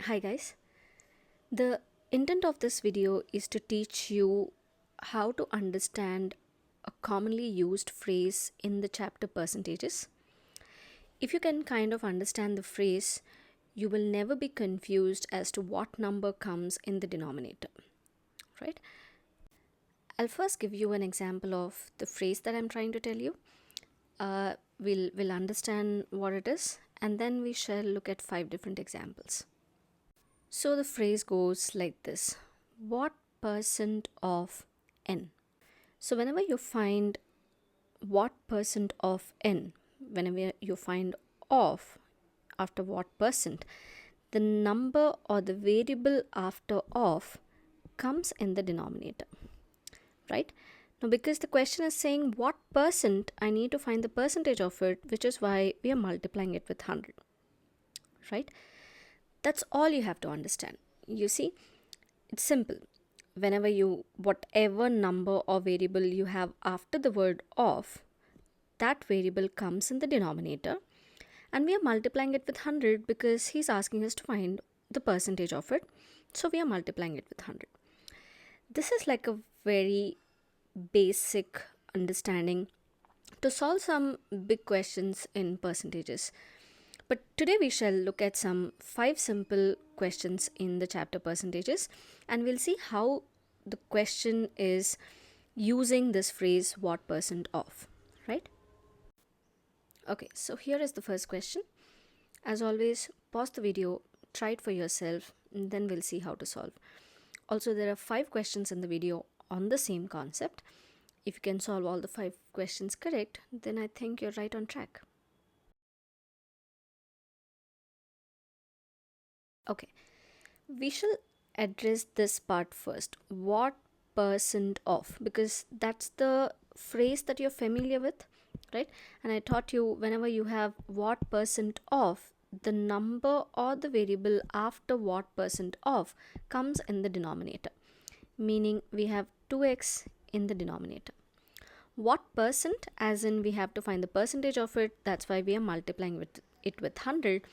Hi guys. The intent of this video is to teach you how to understand a commonly used phrase in the chapter percentages. If you can kind of understand the phrase, you will never be confused as to what number comes in the denominator, right? I'll first give you an example of the phrase that I'm trying to tell you. We'll understand what it is, and then we shall look at 5 different examples. So the phrase goes like this: what percent of n? So whenever you find what percent of n, whenever you find of after what percent, the number or the variable after of comes in the denominator, right? Now, because the question is saying what percent, I need to find the percentage of it, which is why we are multiplying it with 100, right? That's all you have to understand. You see, it's simple. Whenever whatever number or variable you have after the word of, that variable comes in the denominator, and we are multiplying it with 100 because he's asking us to find the percentage of it. So we are multiplying it with 100. This is like a very basic understanding to solve some big questions in percentages. But today we shall look at some 5 simple questions in the chapter percentages, and we'll see how the question is using this phrase what percent of, right? Okay, so here is the first question. As always, pause the video, try it for yourself, and then we'll see how to solve. Also, there are 5 questions in the video on the same concept. If you can solve all the 5 questions correct, then I think you're right on track. Okay, we shall address this part first. What percent of? Because that's the phrase that you're familiar with, right? And I taught you whenever you have what percent of, the number or the variable after what percent of comes in the denominator, meaning we have 2x in the denominator. What percent, as in we have to find the percentage of it, that's why we are multiplying with it with 100.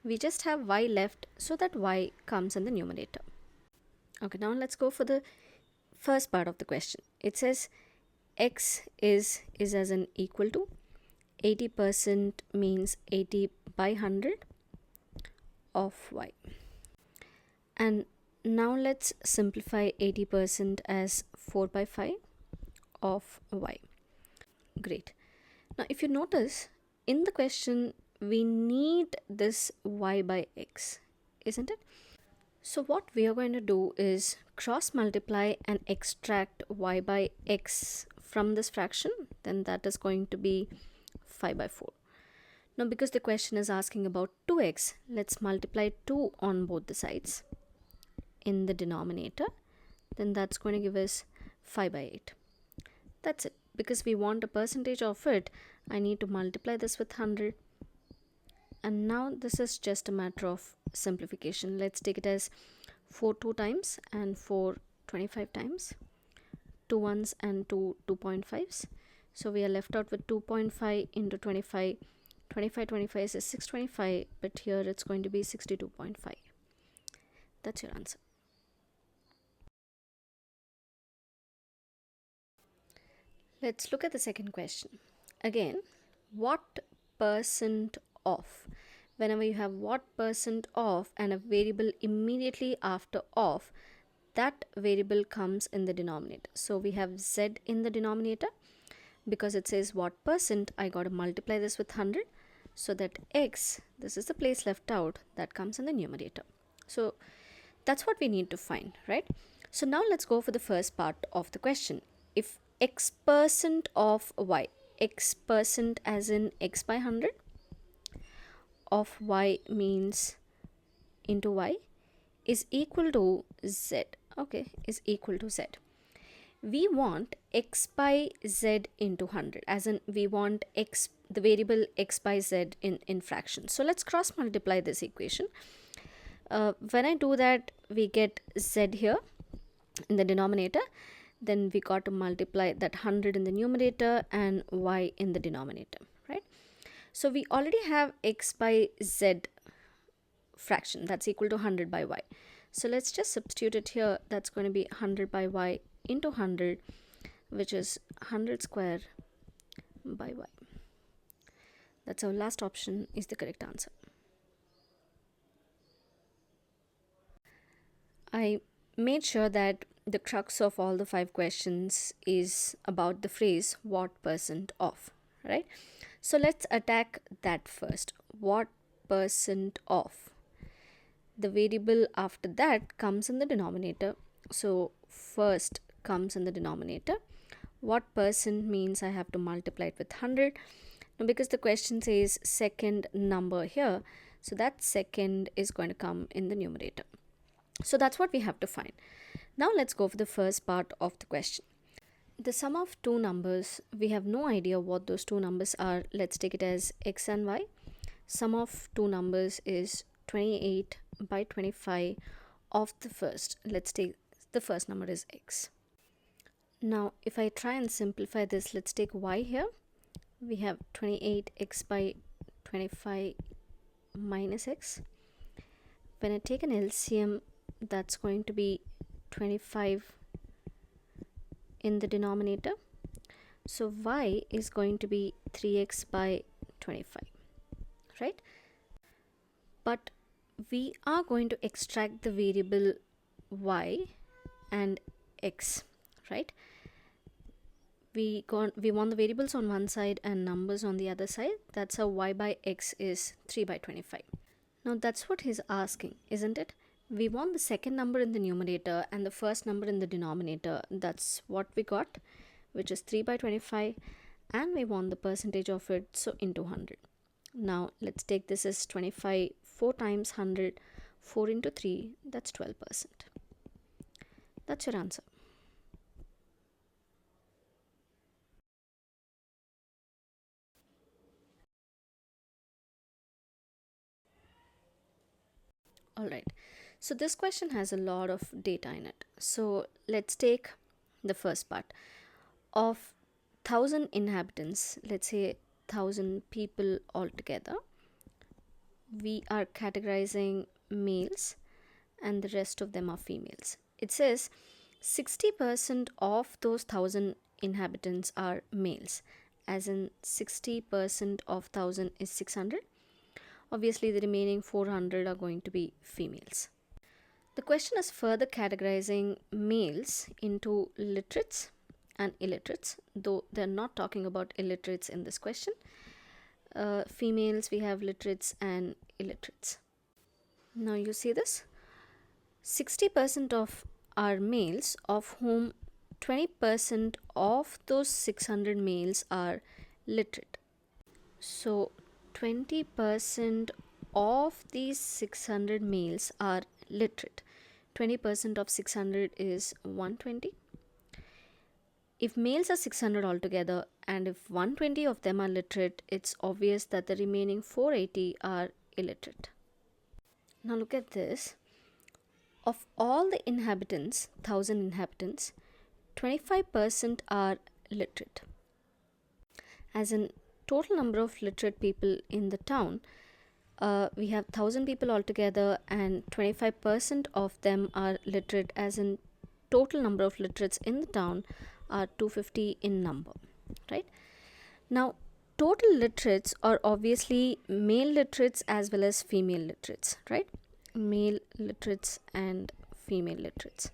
We just have y left, so that y comes in the numerator. Okay, now let's go for the first part of the question. It says x is as in equal to 80% means 80 by 100 of y. And now let's simplify 80% as 4 by 5 of y. Great. Now if you notice, in the question we need this y by x, isn't it? So what we are going to do is cross multiply and extract y by x from this fraction. Then that is going to be 5 by 4. Now because the question is asking about 2x, let's multiply 2 on both the sides in the denominator. Then that's going to give us 5 by 8. That's it. Because we want a percentage of it, I need to multiply this with 100. And now this is just a matter of simplification. Let's take it as 4 2 times and 4 25 times. 2 ones and 2 2.5s. So we are left out with 2.5 into 25. 25 is 625, but here it's going to be 62.5. That's your answer. Let's look at the second question. Again, what percent of? Whenever you have what percent of and a variable immediately after of, that variable comes in the denominator. So we have z in the denominator. Because it says what percent, I got to multiply this with 100, so that x, this is the place left out, that comes in the numerator. So that's what we need to find, right? So now let's go for the first part of the question. If x percent of y, x percent as in x by 100 of y means into y, is equal to z. Okay, is equal to z. We want x by z into 100, as in we want x, the variable x by z in fractions. So let's cross multiply this equation. When I do that, we get z here in the denominator. Then we got to multiply that 100 in the numerator and y in the denominator, right? So we already have x by z fraction that's equal to 100 by y. So let's just substitute it here. That's going to be 100 by y into 100, which is 100 square by y. That's our last option is the correct answer. I made sure that the crux of all the 5 questions is about the phrase what percent of, right? So let's attack that first. What percent of? The variable after that comes in the denominator. So first comes in the denominator. What percent means I have to multiply it with 100. Now because the question says second number here, so that second is going to come in the numerator. So that's what we have to find. Now let's go for the first part of the question. The sum of two numbers, we have no idea what those two numbers are. Let's take it as x and y. Sum of two numbers is 28 by 25 of the first. Let's take the first number is x. Now if I try and simplify this, let's take y here. We have 28x by 25 minus x. When I take an LCM, that's going to be 25 in the denominator. So y is going to be 3x by 25, right? But we are going to extract the variable y and x, right? We want the variables on one side and numbers on the other side. That's how y by x is 3 by 25. Now that's what he's asking, isn't it? We want the second number in the numerator and the first number in the denominator. That's what we got, which is 3 by 25, and we want the percentage of it, so into 100. Now let's take this as 25, 4 times 100, 4 into 3, that's 12%. That's your answer. Alright, so this question has a lot of data in it. So let's take the first part. Of 1,000 inhabitants, let's say 1,000 people altogether, we are categorizing males and the rest of them are females. It says 60% of those 1,000 inhabitants are males, as in 60% of 1,000 is 600. Obviously the remaining 400 are going to be females. The question is further categorizing males into literates and illiterates, though they're not talking about illiterates in this question. Females, we have literates and illiterates. Now you see this, 60% of are males, of whom 20% of those 600 males are literate. So 20% of these 600 males are literate. 20% of 600 is 120. If males are 600 altogether and if 120 of them are literate, it's obvious that the remaining 480 are illiterate. Now look at this. Of all the inhabitants, 1,000 inhabitants, 25% are literate. As in total number of literate people in the town, we have 1,000 people altogether and 25% of them are literate, as in total number of literates in the town are 250 in number, right? Now total literates are obviously male literates as well as female literates, right? Male literates and female literates.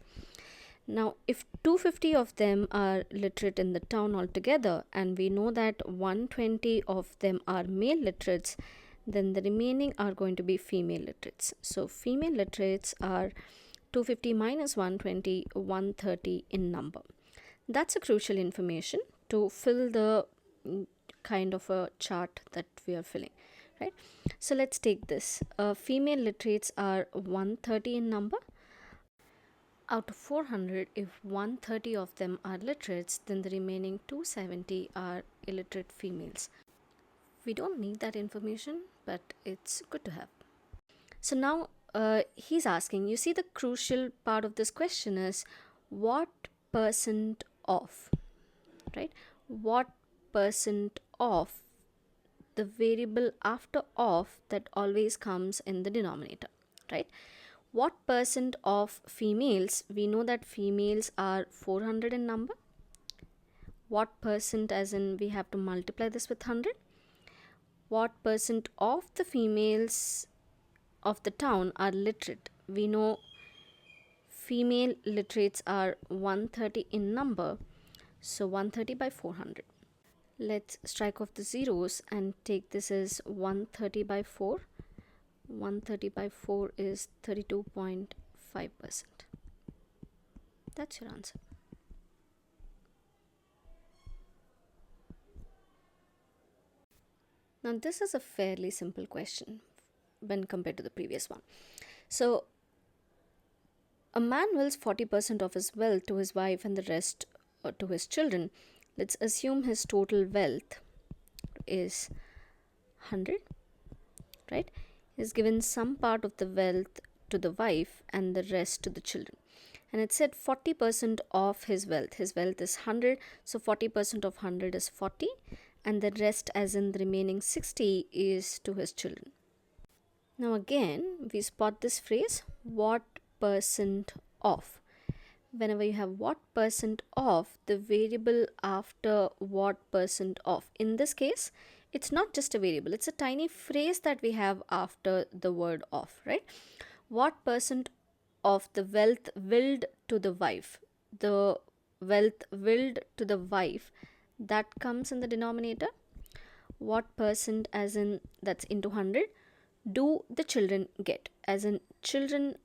Now if 250 of them are literate in the town altogether and we know that 120 of them are male literates, then the remaining are going to be female literates. So female literates are 250 minus 120, 130 in number. That's a crucial information to fill the kind of a chart that we are filling, right? So let's take this. Female literates are 130 in number. Out of 400, if 130 of them are literates, then the remaining 270 are illiterate females. We don't need that information, but it's good to have. So now he's asking, you see the crucial part of this question is what percent of, right? What percent of the variable after of that always comes in the denominator, right? What percent of females? We know that females are 400 in number. What percent, as in we have to multiply this with 100. What percent of the females of the town are literate? We know female literates are 130 in number, so 130 by 400. Let's strike off the zeros and take this as 130 by 4. 130 by 4 is 32.5%. That's your answer. Now this is a fairly simple question when compared to the previous one. So a man wills 40% of his wealth to his wife and the rest to his children. Let's assume his total wealth is 100, right? He's given some part of the wealth to the wife and the rest to the children. And it said 40% of his wealth. His wealth is 100, so 40% of 100 is 40, and the rest, as in the remaining 60, is to his children. Now again, we spot this phrase, what percent of. Whenever you have what percent of, the variable after what percent of. In this case, it's not just a variable, it's a tiny phrase that we have after the word of, right? What percent of the wealth willed to the wife? The wealth willed to the wife, that comes in the denominator. What percent, as in that's into 100, do the children get? As in children's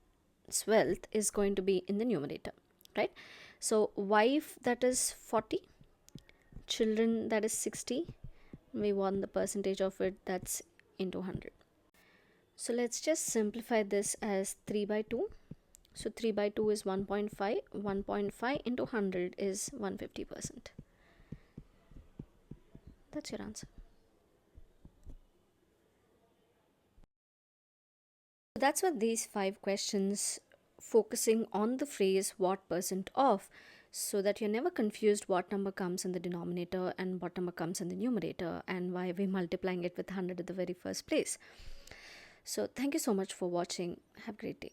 wealth is going to be in the numerator, right? So wife, that is 40, children, that is 60. We want the percentage of it, that's into 100. So let's just simplify this as 3 by 2. So 3 by 2 is 1.5. 1.5 into 100 is 150%. That's your answer. So that's what these 5 questions focusing on the phrase what percent of, so that you're never confused what number comes in the denominator and what number comes in the numerator and why we're multiplying it with 100 at the very first place. So thank you so much for watching. Have a great day.